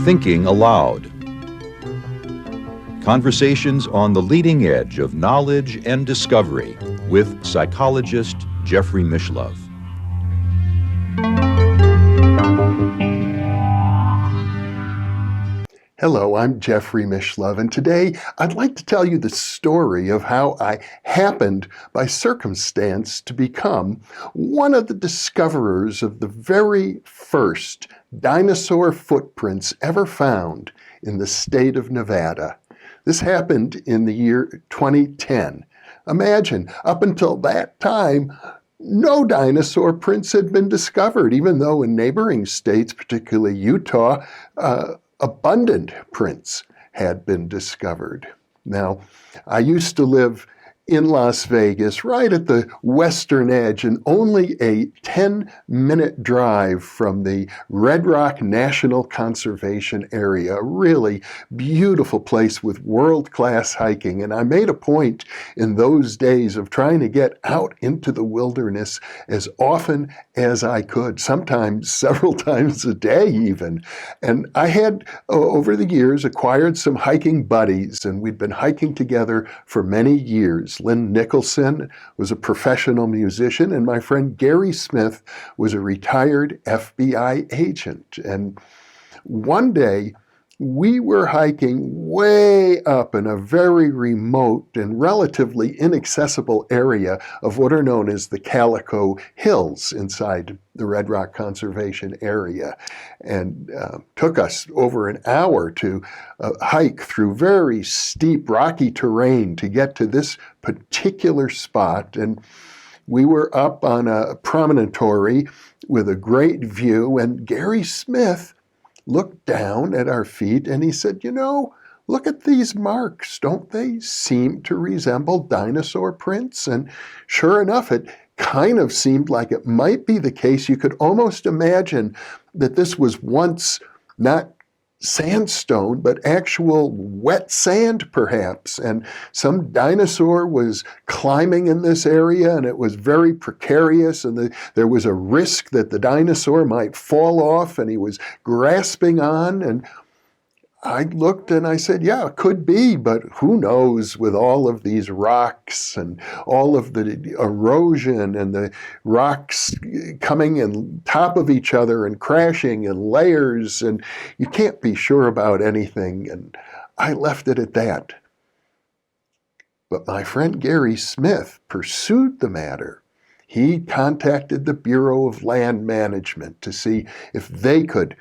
Thinking Aloud. Conversations on the leading edge of knowledge and discovery with psychologist Jeffrey Mishlove. Hello, I'm Jeffrey Mishlove, and today I'd like to tell you the story of how I happened by circumstance to become one of the discoverers of the very first dinosaur footprints ever found in the state of Nevada. This happened in the year 2010. Imagine, up until that time, no dinosaur prints had been discovered, even though in neighboring states, particularly Utah, abundant prints had been discovered. Now, I used to live in Las Vegas, right at the western edge, and only a 10-minute drive from the Red Rock National Conservation Area, a really beautiful place with world-class hiking. And I made a point in those days of trying to get out into the wilderness as often as I could, sometimes several times a day even. And I had, over the years, acquired some hiking buddies, and we'd been hiking together for many years. Lynn Nicholson was a professional musician, and my friend Gary Smith was a retired FBI agent. And one day, we were hiking way up in a very remote and relatively inaccessible area of what are known as the Calico Hills inside the Red Rock Conservation Area, and took us over an hour to hike through very steep rocky terrain to get to this particular spot. And we were up on a promontory with a great view, and Gary Smith looked down at our feet and he said, look at these marks. Don't they seem to resemble dinosaur prints? And sure enough, it kind of seemed like it might be the case. You could almost imagine that this was once not sandstone, but actual wet sand perhaps. And some dinosaur was climbing in this area, and it was very precarious, and there was a risk that the dinosaur might fall off, and he was grasping on. And I looked and I said, yeah, it could be, but who knows with all of these rocks and all of the erosion and the rocks coming on top of each other and crashing in layers, and you can't be sure about anything. And I left it at that. But my friend Gary Smith pursued the matter. He contacted the Bureau of Land Management to see if they could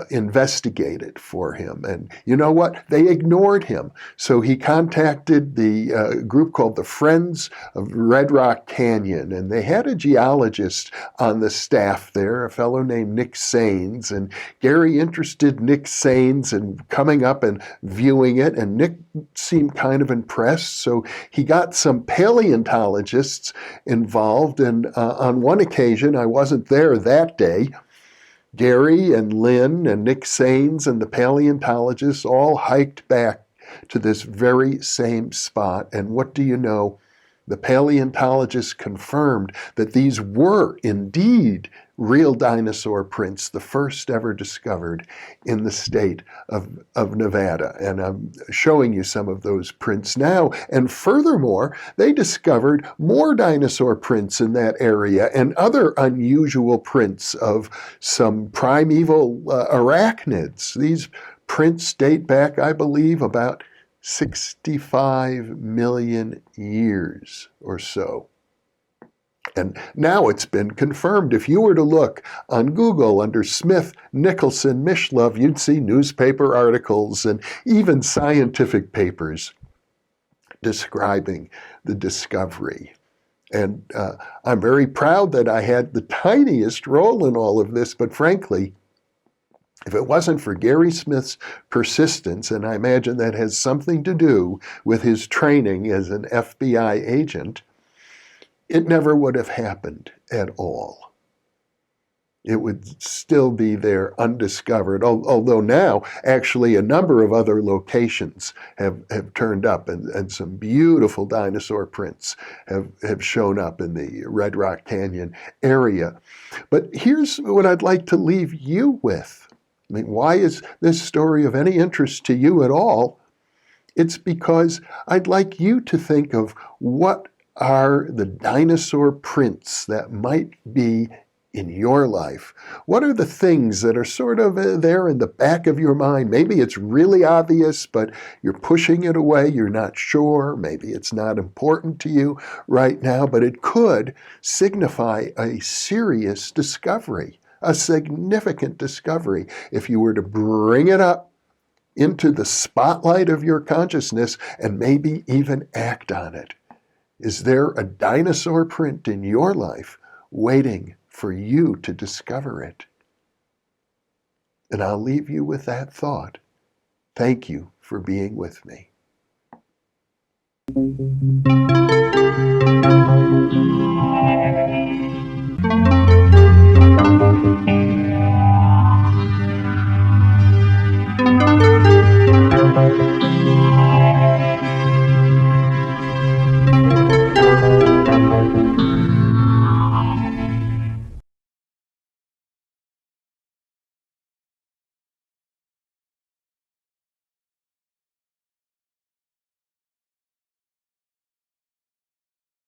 investigate it for him. And you know what? They ignored him. So he contacted the group called the Friends of Red Rock Canyon, and they had a geologist on the staff there, a fellow named Nick Saines, and Gary interested Nick Saines in coming up and viewing it, and Nick seemed kind of impressed, so he got some paleontologists involved, and on one occasion, I wasn't there that day, Gary and Lynn and Nick Saines and the paleontologists all hiked back to this very same spot. And what do you know? The paleontologists confirmed that these were indeed real dinosaur prints, the first ever discovered in the state of Nevada. And I'm showing you some of those prints now. And furthermore, they discovered more dinosaur prints in that area and other unusual prints of some primeval arachnids. These prints date back, I believe, about 65 million years or so. And now it's been confirmed. If you were to look on Google under Smith, Nicholson, Mishlove, you'd see newspaper articles and even scientific papers describing the discovery. And I'm very proud that I had the tiniest role in all of this, but frankly, if it wasn't for Gary Smith's persistence, and I imagine that has something to do with his training as an FBI agent, it never would have happened at all. It would still be there undiscovered, although now actually a number of other locations have turned up, and some beautiful dinosaur prints have shown up in the Red Rock Canyon area. But here's what I'd like to leave you with. I mean, why is this story of any interest to you at all? It's because I'd like you to think of what are the dinosaur prints that might be in your life. What are the things that are sort of there in the back of your mind? Maybe it's really obvious, but you're pushing it away. You're not sure. Maybe it's not important to you right now, but it could signify a serious discovery, a significant discovery, if you were to bring it up into the spotlight of your consciousness and maybe even act on it. Is there a dinosaur print in your life waiting for you to discover it? And I'll leave you with that thought. Thank you for being with me.